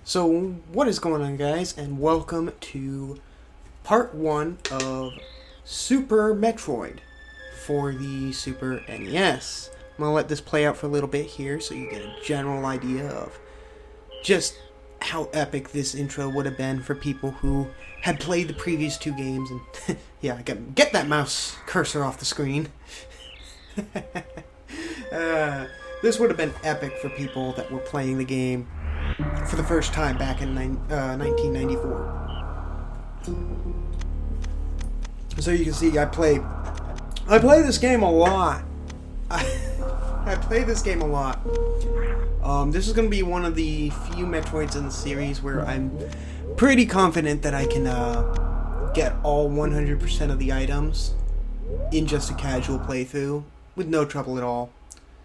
So, what is going on, guys, and welcome to part 1 of Super Metroid for the Super NES. I'm going to let this play out for a little bit here so you get a general idea of just how epic this intro would have been for people who had played the previous two games. And yeah, get that mouse cursor off the screen. This would have been epic for people that were playing the game for the first time back in 1994. So you can see I play this game a lot. I play this game a lot. This is going to be one of the few Metroids in the series where I'm pretty confident that I can get all 100% of the items in just a casual playthrough with no trouble at all.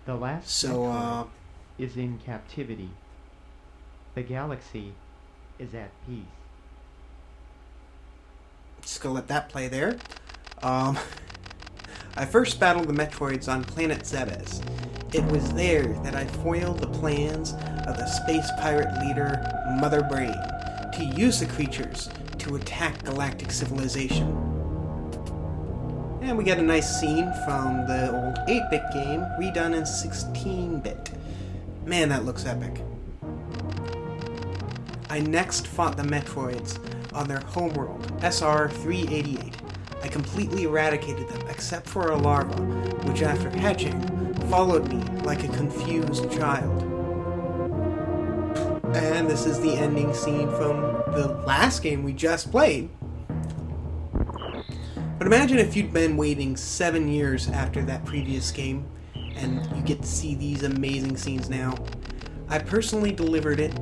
The last Metroid is in captivity. The galaxy is at peace. Just gonna let that play there. I first battled the Metroids on planet Zebes. It was there that I foiled the plans of the space pirate leader, Mother Brain, to use the creatures to attack galactic civilization. And we get a nice scene from the old 8-bit game, redone in 16-bit. Man, that looks epic. I next fought the Metroids on their homeworld, SR-388. I completely eradicated them, except for a larva, which after hatching, followed me like a confused child. And this is the ending scene from the last game we just played. But imagine if you'd been waiting 7 years after that previous game, and you get to see these amazing scenes now. I personally delivered it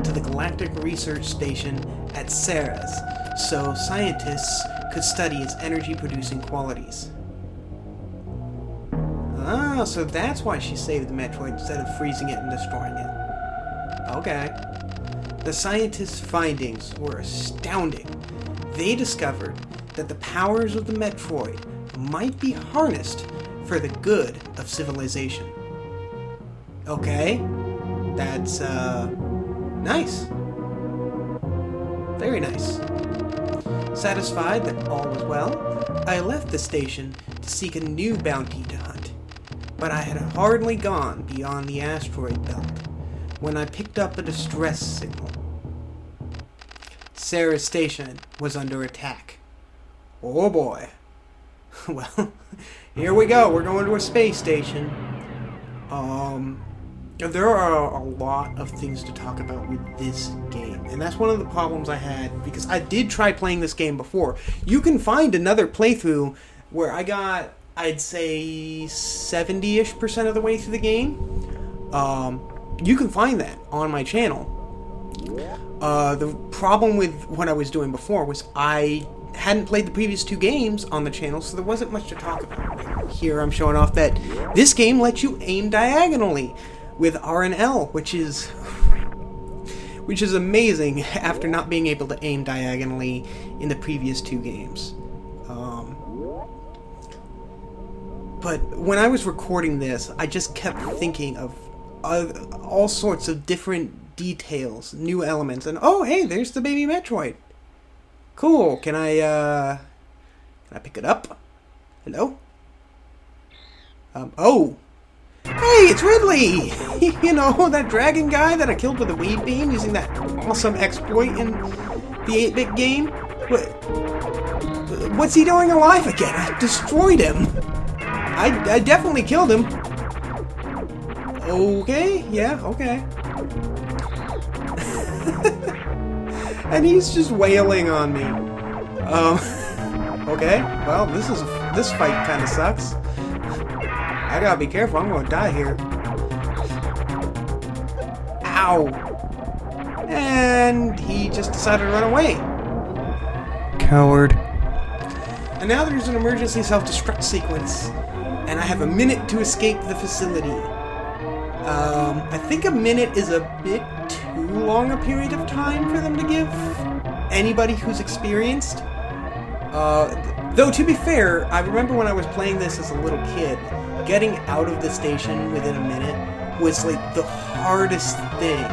to the Galactic Research Station at Ceres, so scientists could study its energy-producing qualities. Ah, so that's why she saved the Metroid instead of freezing it and destroying it. Okay. The scientists' findings were astounding. They discovered that the powers of the Metroid might be harnessed for the good of civilization. Okay. That's, nice. Very nice. Satisfied that all was well, I left the station to seek a new bounty to hunt. But I had hardly gone beyond the asteroid belt when I picked up a distress signal. Ceres Station was under attack. Oh boy. Well, here we go. We're going to a space station. There are a lot of things to talk about with this game, and that's one of the problems I had, because I did try playing this game before. You can find another playthrough where I got, I'd say, 70-ish% of the way through the game. You can find that on my channel. The problem with what I was doing before was I hadn't played the previous two games on the channel, so there wasn't much to talk about. Here I'm showing off that this game lets you aim diagonally with R and L, which is amazing after not being able to aim diagonally in the previous two games. But when I was recording this, I just kept thinking of all sorts of different details, new elements, and oh hey, there's the baby Metroid. Cool. Can I pick it up? Hello? Oh. Hey, it's Ridley! You know, that dragon guy that I killed with a weed beam using that awesome exploit in the 8-bit game? What's he doing alive again? I destroyed him. I definitely killed him. Okay, yeah, okay. And he's just wailing on me. Okay, well, this fight kind of sucks. I gotta be careful, I'm gonna die here. Ow! And he just decided to run away. Coward. And now there's an emergency self-destruct sequence, and I have a minute to escape the facility. I think a minute is a bit too long a period of time for them to give anybody who's experienced. Though to be fair, I remember when I was playing this as a little kid, getting out of the station within a minute was like the hardest thing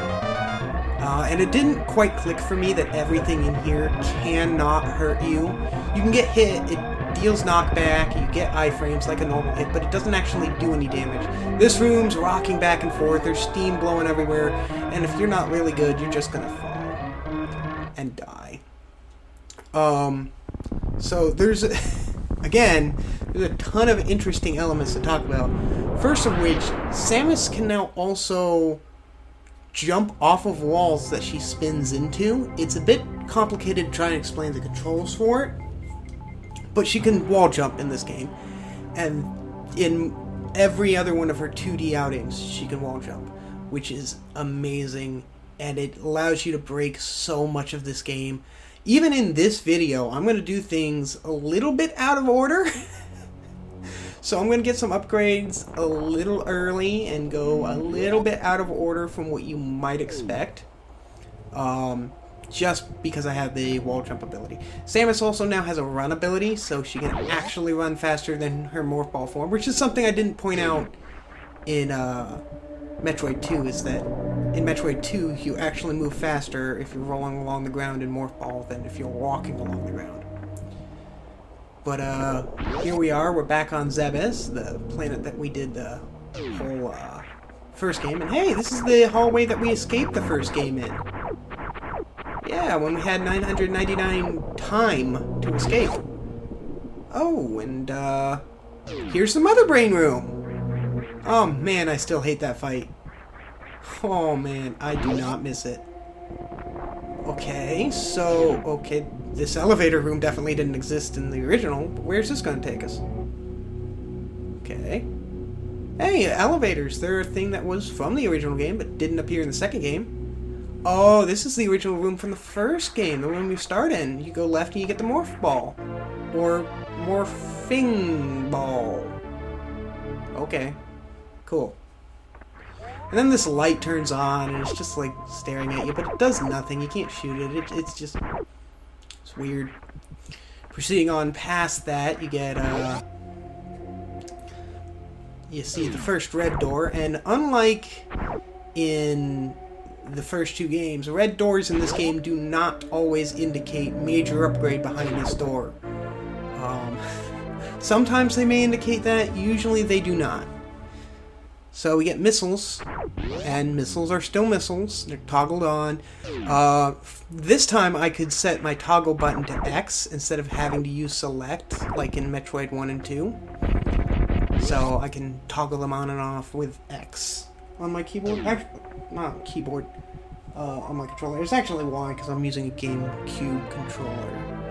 And it didn't quite click for me that everything in here cannot hurt you. You can get hit, it deals knockback, you get iframes like a normal hit, but it doesn't actually do any damage. This room's rocking back and forth, there's steam blowing everywhere, and if you're not really good, you're just gonna fall and die. So there's, again, there's a ton of interesting elements to talk about. First of which, Samus can now also jump off of walls that she spins into. It's a bit complicated to try and explain the controls for it, but she can wall jump in this game, and in every other one of her 2D outings she can wall jump, which is amazing, and it allows you to break so much of this game. Even in this video, I'm going to do things a little bit out of order. So I'm going to get some upgrades a little early and go a little bit out of order from what you might expect. Just because I have the wall jump ability. Samus also now has a run ability, so she can actually run faster than her Morph Ball form, which is something I didn't point out in Metroid 2, is that in Metroid 2 you actually move faster if you're rolling along the ground in Morph Ball than if you're walking along the ground. But here we are, we're back on Zebes, the planet that we did the whole first game. And hey, this is the hallway that we escaped the first game in. Yeah, when we had 999 time to escape. Oh, and here's the Mother Brain room. Oh man, I still hate that fight. Oh man, I do not miss it. Okay, so, this elevator room definitely didn't exist in the original, but where's this going to take us? Okay. Hey, elevators, they're a thing that was from the original game, but didn't appear in the second game. Oh, this is the original room from the first game, the room you start in. You go left and you get the Morph Ball. Or Morphing Ball. Okay, cool. And then this light turns on, and it's just, like, staring at you, but it does nothing. You can't shoot it. It's just... it's weird. Proceeding on past that, you get, you see the first red door, and unlike in the first two games, red doors in this game do not always indicate major upgrade behind this door. Sometimes they may indicate that, usually they do not. So we get missiles, and missiles are still missiles. They're toggled on. This time I could set my toggle button to X instead of having to use select, like in Metroid 1 and 2. So I can toggle them on and off with X on my keyboard. Actually, not keyboard, on my controller. It's actually Y, because I'm using a GameCube controller.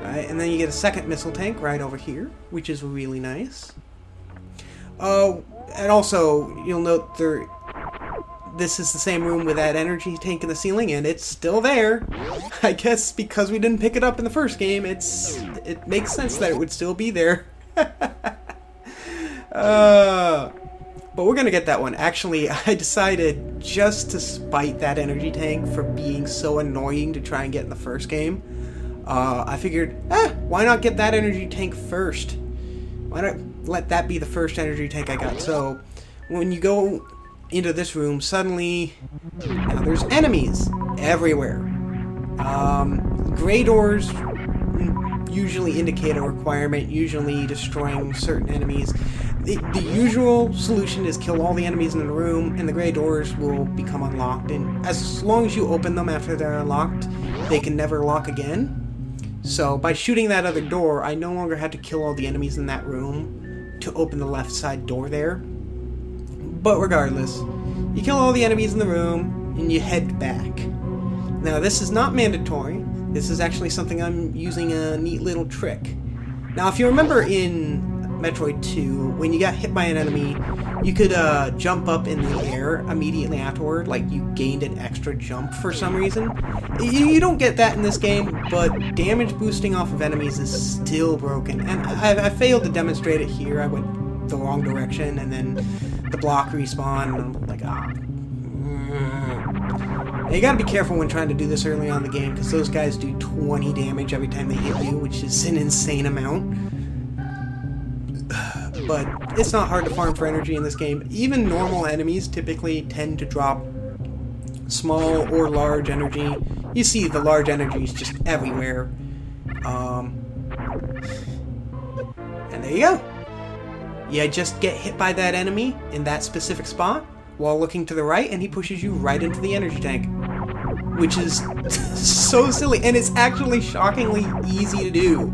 Alright, and then you get a second missile tank right over here, which is really nice. And also, you'll note this is the same room with that energy tank in the ceiling, and it's still there. I guess because we didn't pick it up in the first game, it makes sense that it would still be there. But we're gonna get that one. Actually, I decided, just to spite that energy tank for being so annoying to try and get in the first game, I figured, why not get that energy tank first? Why not let that be the first energy tank I got? So, when you go into this room, suddenly, now there's enemies everywhere. Gray doors usually indicate a requirement, usually destroying certain enemies. The usual solution is kill all the enemies in the room, and the gray doors will become unlocked. And as long as you open them after they're unlocked, they can never lock again. So by shooting that other door, I no longer had to kill all the enemies in that room to open the left side door there. But regardless, you kill all the enemies in the room, and you head back. Now this is not mandatory. This is actually something I'm using a neat little trick. Now if you remember in Metroid 2, when you got hit by an enemy, you could jump up in the air immediately afterward, like you gained an extra jump for some reason. You don't get that in this game, but damage boosting off of enemies is still broken. And I failed to demonstrate it here. I went the wrong direction, and then the block respawned, and I'm like, Now, you gotta be careful when trying to do this early on in the game, because those guys do 20 damage every time they hit you, which is an insane amount. But it's not hard to farm for energy in this game. Even normal enemies typically tend to drop small or large energy. You see the large energy is just everywhere. And there you go. You just get hit by that enemy in that specific spot while looking to the right, and he pushes you right into the energy tank. Which is so silly, and it's actually shockingly easy to do.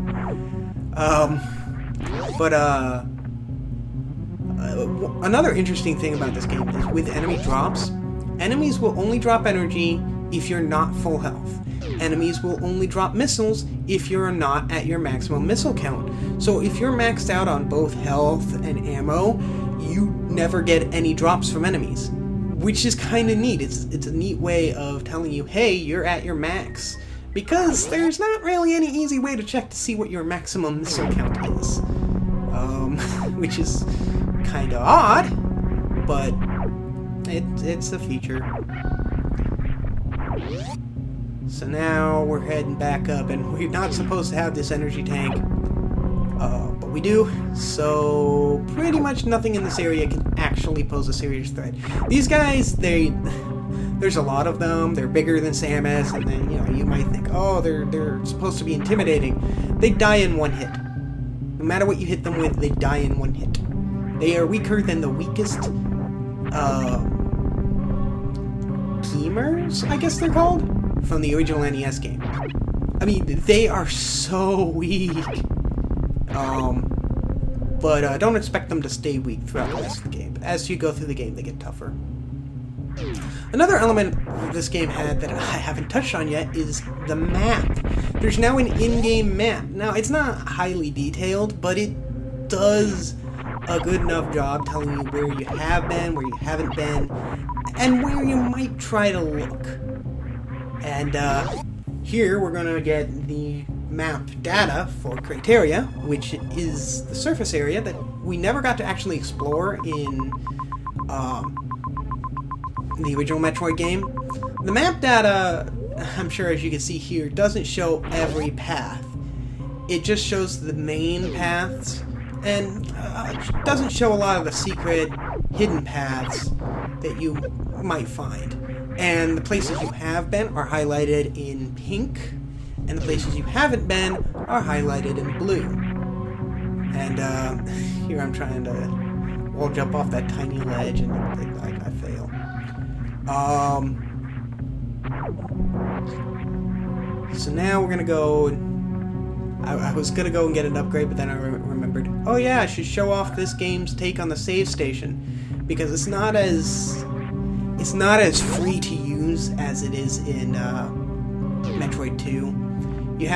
Another interesting thing about this game is with enemy drops, enemies will only drop energy if you're not full health. Enemies will only drop missiles if you're not at your maximum missile count. So if you're maxed out on both health and ammo, you never get any drops from enemies. Which is kind of neat. It's a neat way of telling you, hey, you're at your max. Because there's not really any easy way to check to see what your maximum missile count is. Which is kind of odd, but it's a feature. So now we're heading back up, and we're not supposed to have this energy tank, but we do, so pretty much nothing in this area can actually pose a serious threat. These guys, there's a lot of them, they're bigger than Samus, and then, you might think, oh, they're supposed to be intimidating. They die in one hit. No matter what you hit them with, they die in one hit. They are weaker than the weakest, Kemers, I guess they're called, from the original NES game. I mean, they are so weak. But don't expect them to stay weak throughout the rest of the game. But as you go through the game, they get tougher. Another element this game had that I haven't touched on yet is the map. There's now an in-game map. Now, it's not highly detailed, but it does a good enough job telling you where you have been, where you haven't been, and where you might try to look. And here we're going to get the map data for Crateria, which is the surface area that we never got to actually explore in the original Metroid game. The map data, I'm sure as you can see here, doesn't show every path. It just shows the main paths, and doesn't show a lot of the secret, hidden paths that you might find. And the places you have been are highlighted in pink, and the places you haven't been are highlighted in blue. And here I'm trying to wall jump off that tiny ledge, and I fail. So now we're gonna go. I was gonna go and get an upgrade, but then I remembered. Oh yeah, I should show off this game's take on the save station, because it's not as free to use as it is in Metroid 2. You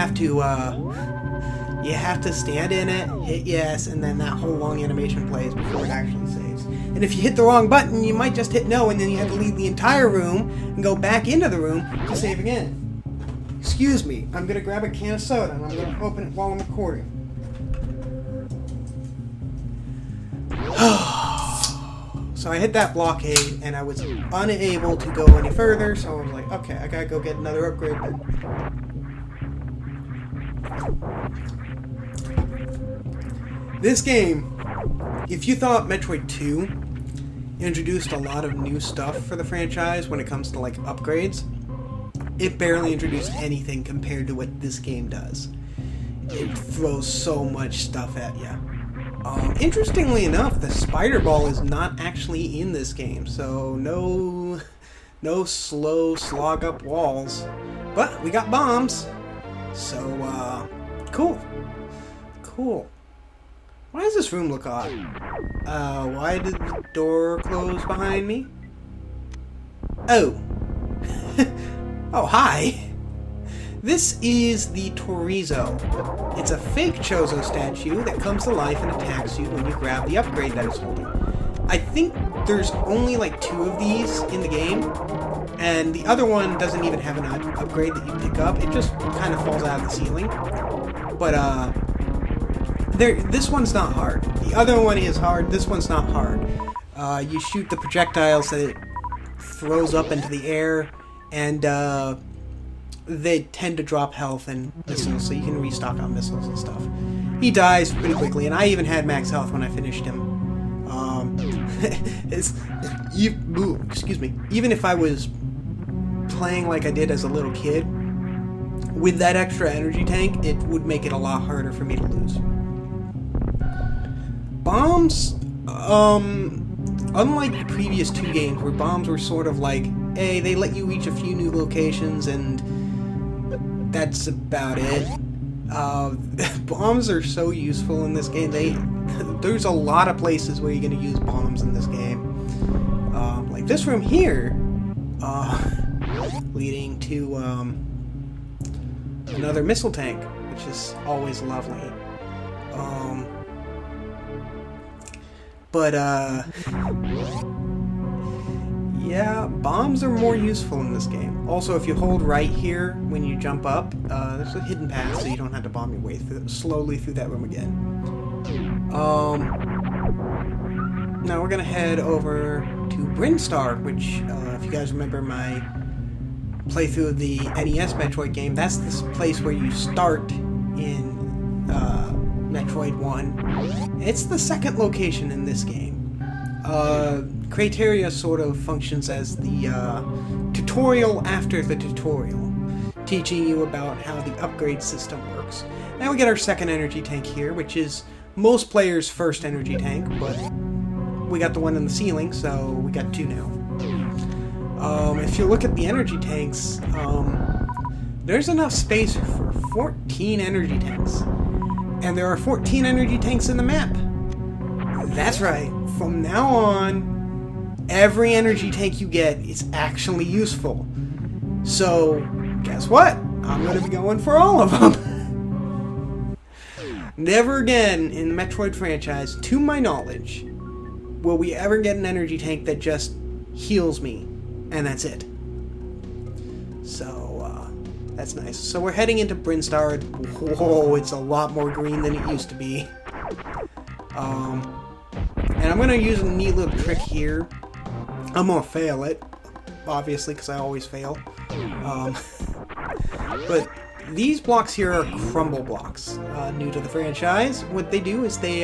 have to stand in it, hit yes, and then that whole long animation plays before it actually saves. And if you hit the wrong button, you might just hit no, and then you have to leave the entire room and go back into the room to save again. Excuse me, I'm gonna grab a can of soda and I'm gonna open it while I'm recording. So I hit that blockade, and I was unable to go any further, so I was like, okay, I gotta go get another upgrade then. This game, if you thought Metroid 2 introduced a lot of new stuff for the franchise when it comes to, like, upgrades, it barely introduced anything compared to what this game does. It throws so much stuff at you. Interestingly enough, the spider ball is not actually in this game, so no slow slog up walls. But we got bombs, so cool. Why does this room look odd? Why did the door close behind me? Oh. Oh, hi. This is the Torizo. It's a fake Chozo statue that comes to life and attacks you when you grab the upgrade that it's holding. I think there's only like 2 of these in the game, and the other one doesn't even have an upgrade that you pick up. It just kind of falls out of the ceiling. But this one's not hard. The other one is hard. This one's not hard. You shoot the projectiles that it throws up into the air, and they tend to drop health and missiles, so you can restock on missiles and stuff. He dies pretty quickly, and I even had max health when I finished him. Excuse me. Even if I was playing like I did as a little kid, with that extra energy tank, it would make it a lot harder for me to lose. Bombs, unlike the previous 2 games where bombs were sort of like, hey, they let you reach a few new locations and that's about it. Bombs are so useful in this game. There's a lot of places where you're going to use bombs in this game. Like this room here, leading to another missile tank, which is always lovely. Yeah, bombs are more useful in this game. Also, if you hold right here when you jump up, there's a hidden path, so you don't have to bomb your way slowly through that room again. Now we're gonna head over to Brinstar, which, if you guys remember my playthrough of the NES Metroid game, that's this place where you start in Metroid 1. It's the second location in this game. Crateria sort of functions as the tutorial after the tutorial, teaching you about how the upgrade system works. Now we get our second energy tank here, which is most players' first energy tank, but we got the one in the ceiling, so we got 2 now. If you look at the energy tanks, there's enough space for 14 energy tanks. And there are 14 energy tanks in the map. That's right. From now on, every energy tank you get is actually useful. So, guess what? I'm going to be going for all of them. Never again in the Metroid franchise, to my knowledge, will we ever get an energy tank that just heals me, and that's it. So, that's nice. So we're heading into Brinstar. Whoa, it's a lot more green than it used to be. And I'm going to use a neat little trick here. I'm going to fail it, obviously, because I always fail. But these blocks here are Crumble Blocks, new to the franchise. What they do is they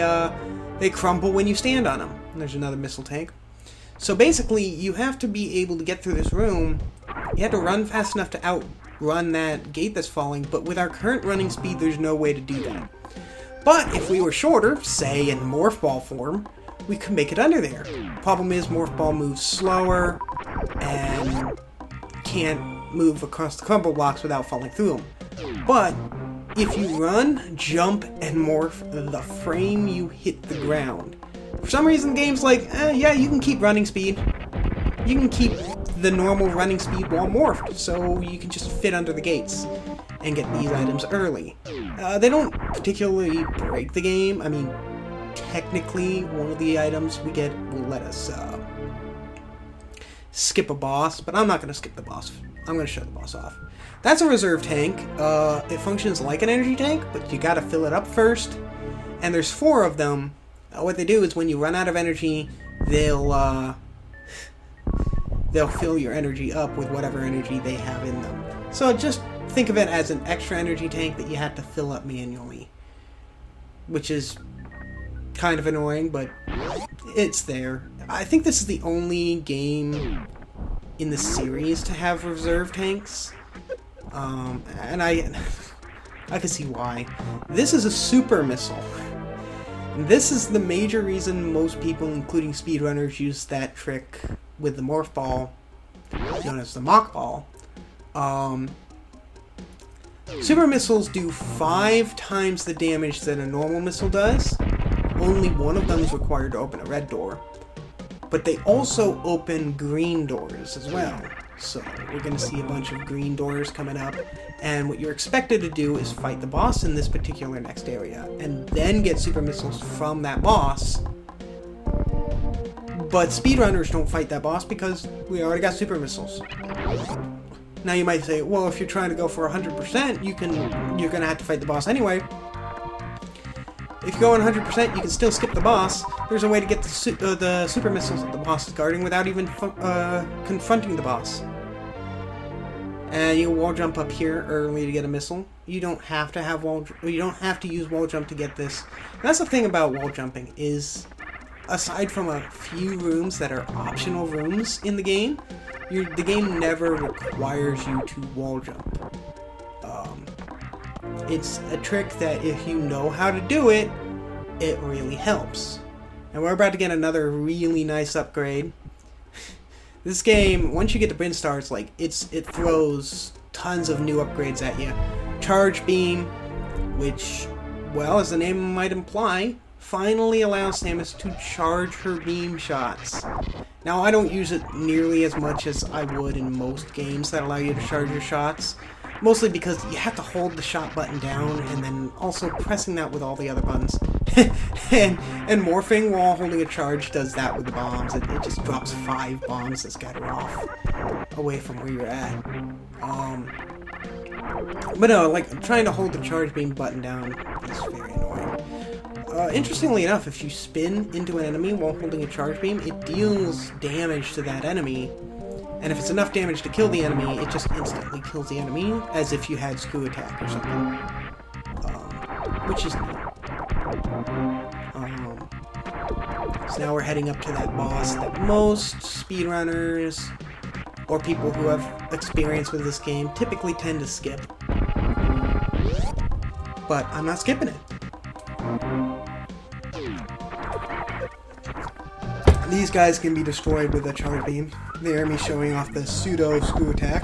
crumble when you stand on them. And there's another missile tank. So basically, you have to be able to get through this room. You have to run fast enough to outrun that gate that's falling, but with our current running speed, there's no way to do that. But if we were shorter, say in Morph Ball form, we could make it under there. Problem is, Morph Ball moves slower and can't move across the Crumble Blocks without falling through them. But if you run, jump, and morph the frame you hit the ground, for some reason the game's like, yeah, you can keep running speed. You can keep the normal running speed while morphed, so you can just fit under the gates and get these items early. They don't particularly break the game. I mean, technically, one of the items we get will let us skip a boss, but I'm not going to skip the boss. I'm going to show the boss off. That's a reserve tank. It functions like an energy tank, but you got to fill it up first. And there's 4 of them. What they do is when you run out of energy, they'll fill your energy up with whatever energy they have in them. So just think of it as an extra energy tank that you have to fill up manually, which is kind of annoying, but it's there. I think this is the only game in the series to have reserve tanks, and I can see why. This is a super missile. This is the major reason most people, including speedrunners, use that trick with the Morph Ball, known as the Mach Ball. Super missiles do 5 times the damage that a normal missile does. Only one of them is required to open a red door. But they also open green doors as well. So we're going to see a bunch of green doors coming up. And what you're expected to do is fight the boss in this particular next area. And then get super missiles from that boss. But speedrunners don't fight that boss because we already got super missiles. Now you might say, well, if you're trying to go for 100%, you're going to have to fight the boss anyway. If you go on 100%, you can still skip the boss. There's a way to get the super missiles that the boss is guarding without even confronting the boss. And you can wall jump up here early to get a missile. You don't have to have you don't have to use wall jump to get this. And that's the thing about wall jumping is, aside from a few rooms that are optional rooms in the game, the game never requires you to wall jump. It's a trick that if you know how to do it, it really helps. And we're about to get another really nice upgrade. This game, once you get to Brinstar, it's like it throws tons of new upgrades at you. Charge Beam, which, well, as the name might imply, finally allows Samus to charge her beam shots. Now, I don't use it nearly as much as I would in most games that allow you to charge your shots, mostly because you have to hold the shot button down and then also pressing that with all the other buttons. and morphing while holding a charge does that with the bombs. It just drops 5 bombs that scatter off away from where you're at. But no, like, trying to hold the charge beam button down is very annoying. Interestingly enough, if you spin into an enemy while holding a charge beam, it deals damage to that enemy. And if it's enough damage to kill the enemy, it just instantly kills the enemy, as if you had screw attack or something. Which is neat. So now we're heading up to that boss that most speedrunners, or people who have experience with this game, typically tend to skip. But I'm not skipping it. These guys can be destroyed with a charge beam. There, me showing off the pseudo screw attack.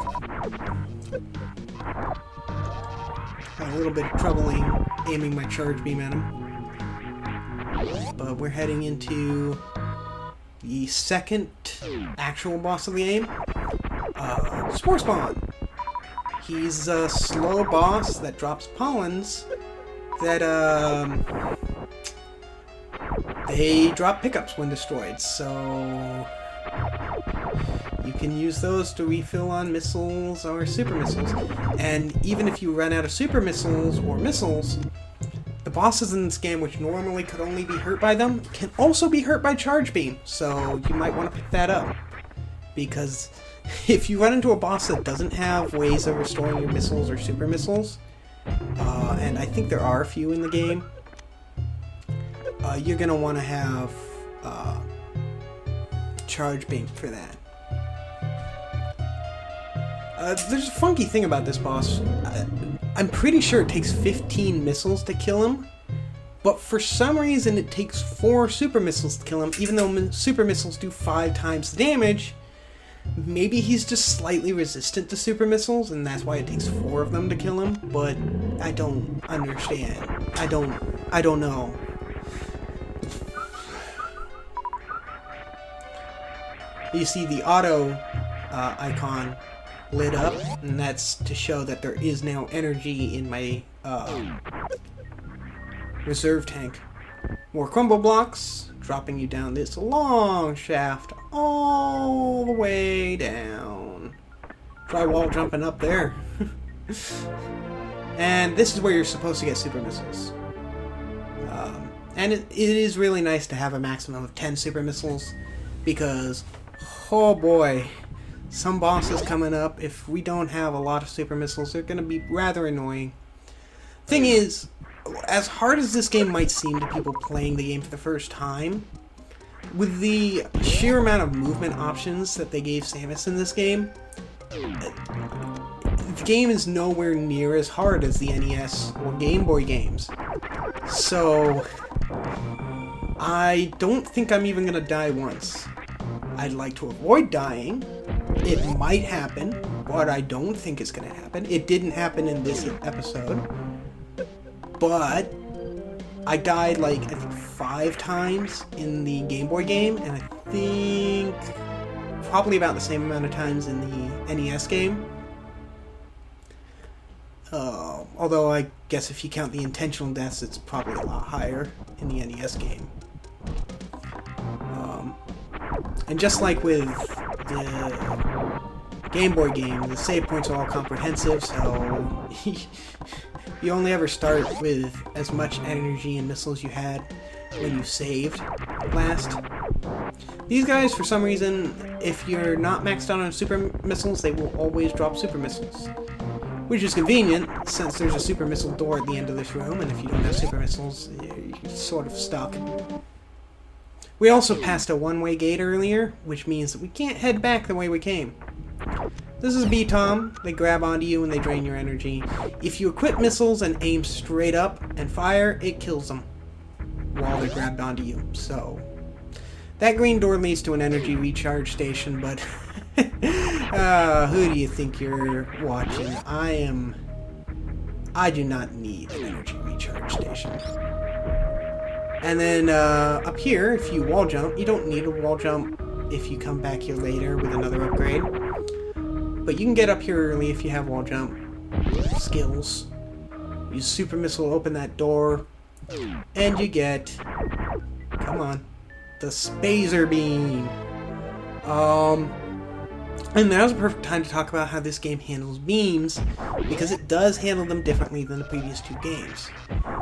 Had a little bit of trouble aiming my charge beam at him. But we're heading into the second actual boss of the game, Sporespawn. He's a slow boss that drops pollens that, they drop pickups when destroyed, so you can use those to refill on missiles or super missiles. And even if you run out of super missiles or missiles, the bosses in this game, which normally could only be hurt by them, can also be hurt by charge beam, so you might want to pick that up. Because if you run into a boss that doesn't have ways of restoring your missiles or super missiles, and I think there are a few in the game, you're going to want to have charge beam for that. There's a funky thing about this boss. I'm pretty sure it takes 15 missiles to kill him, but for some reason it takes 4 super missiles to kill him, even though super missiles do 5 times the damage. Maybe he's just slightly resistant to super missiles, and that's why it takes 4 of them to kill him, but I don't understand. I don't know. You see the auto icon lit up, and that's to show that there is now energy in my reserve tank. More Crumble Blocks, dropping you down this long shaft all the way down. Try wall jumping up there. And this is where you're supposed to get super missiles. And it is really nice to have a maximum of 10 super missiles, because, oh boy, some bosses coming up, if we don't have a lot of super missiles, they're going to be rather annoying. Thing is, as hard as this game might seem to people playing the game for the first time, with the sheer amount of movement options that they gave Samus in this game, the game is nowhere near as hard as the NES or Game Boy games. So, I don't think I'm even going to die once. I'd like to avoid dying. It might happen, but I don't think it's going to happen. It didn't happen in this episode. But I died like, I think 5 times in the Game Boy game, and I think probably about the same amount of times in the NES game. Although I guess if you count the intentional deaths, it's probably a lot higher in the NES game. And just like with the Game Boy game, the save points are all comprehensive, so you only ever start with as much energy and missiles you had when you saved last. These guys, for some reason, if you're not maxed out on super missiles, they will always drop super missiles. Which is convenient, since there's a super missile door at the end of this room, and if you don't have super missiles, you're sort of stuck. We also passed a one-way gate earlier, which means that we can't head back the way we came. This is B-Tom. They grab onto you and they drain your energy. If you equip missiles and aim straight up and fire, it kills them while they're grabbed onto you. So, that green door leads to an energy recharge station, but who do you think you're watching? I do not need an energy recharge station. And then up here, if you wall jump, you don't need a wall jump if you come back here later with another upgrade. But you can get up here early if you have wall jump skills. Use super missile, open that door, and you get, come on, the Spazer Beam. And now's the perfect time to talk about how this game handles beams, because it does handle them differently than the previous two games.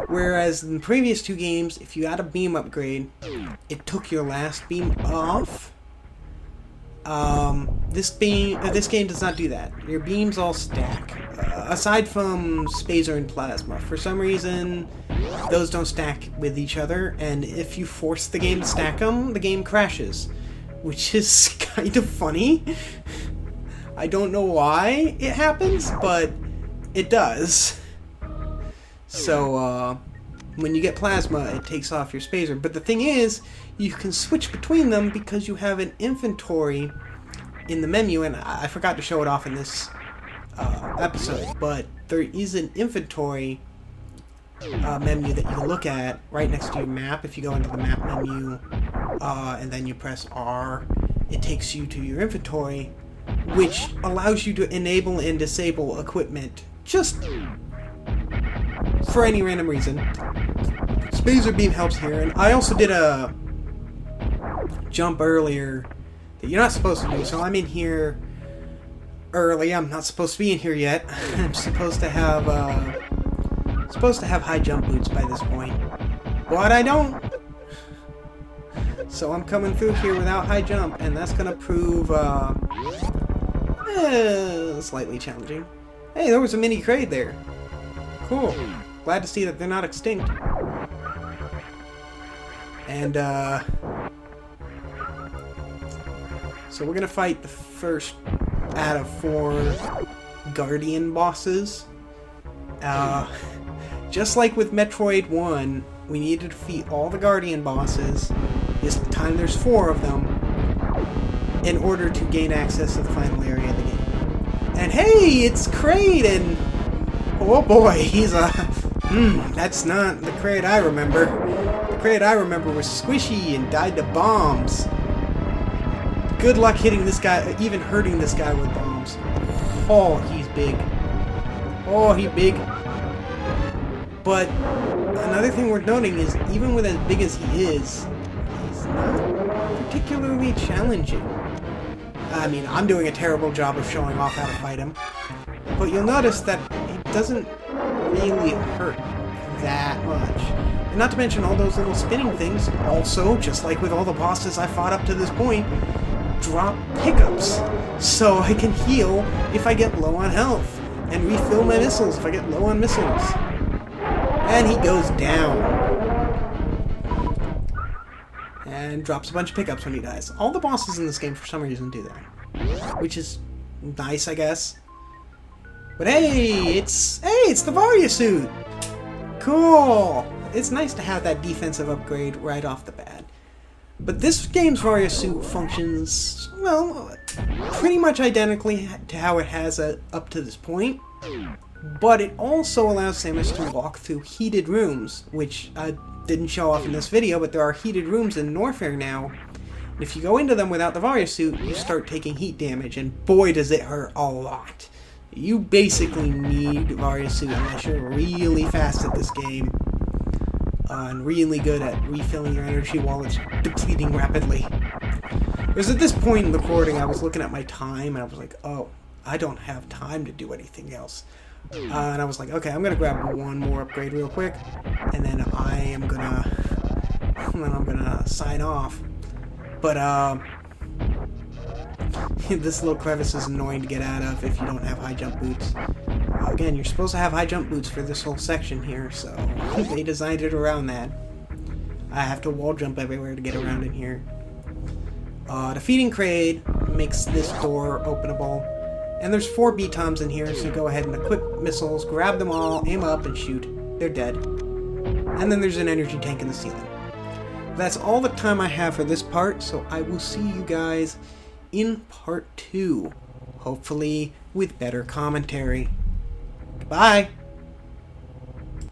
Whereas in the previous two games, if you got a beam upgrade, it took your last beam off. This game does not do that. Your beams all stack. Aside from Spazer and Plasma. For some reason, those don't stack with each other, and if you force the game to stack them, the game crashes. Which is kind of funny. I don't know why it happens, but it does. So, when you get Plasma, it takes off your Spazer. But the thing is, you can switch between them because you have an inventory in the menu, and I forgot to show it off in this episode, but there is an inventory menu that you can look at right next to your map. If you go into the map menu and then you press R, it takes you to your inventory, which allows you to enable and disable equipment just for any random reason. Spazer Beam helps here, and I also did a jump earlier that you're not supposed to do, so I'm in here early. I'm not supposed to be in here yet. I'm supposed to have high jump boots by this point, but I don't. So I'm coming through here without high jump, and that's gonna prove slightly challenging. Hey, there was a mini Kraid there. Cool. Glad to see that they're not extinct. And so we're gonna fight the first out of 4 Guardian bosses. Just like with Metroid 1, we need to defeat all the Guardian bosses. This time there's 4 of them in order to gain access to the final area of the game. And hey, it's Kraid, and oh boy, he's a that's not the Kraid I remember. The Kraid I remember was squishy and died to bombs. Good luck hitting this guy, even hurting this guy with bombs. Oh, he's big. Oh, he's big. But another thing worth noting is, even with as big as he is, he's not particularly challenging. I mean, I'm doing a terrible job of showing off how to fight him. But you'll notice that it doesn't really hurt that much. And not to mention all those little spinning things also, just like with all the bosses I fought up to this point, drop pickups. So I can heal if I get low on health, and refill my missiles if I get low on missiles. And he goes down. And drops a bunch of pickups when he dies. All the bosses in this game for some reason do that. Which is nice, I guess. But hey, it's the Varya Suit! Cool! It's nice to have that defensive upgrade right off the bat. But this game's Varya Suit functions, well, pretty much identically to how it has up to this point. But it also allows Samus to walk through heated rooms, which I didn't show off in this video, but there are heated rooms in Norfair now. And if you go into them without the Varya Suit, you start taking heat damage, and boy does it hurt a lot. You basically need Varya Suit unless you're really fast at this game. And really good at refilling your energy while it's depleting rapidly. Because at this point in the recording, I was looking at my time, and I was like, oh, I don't have time to do anything else. And I was like, okay, I'm gonna grab one more upgrade real quick, and then I'm gonna sign off. But this little crevice is annoying to get out of if you don't have high jump boots. Again, you're supposed to have high jump boots for this whole section here, so they designed it around that. I have to wall jump everywhere to get around in here. Defeating Kraid makes this door openable. And there's 4 B-toms in here, so go ahead and equip missiles, grab them all, aim up, and shoot. They're dead. And then there's an energy tank in the ceiling. That's all the time I have for this part, so I will see you guys in part 2. Hopefully with better commentary. Goodbye!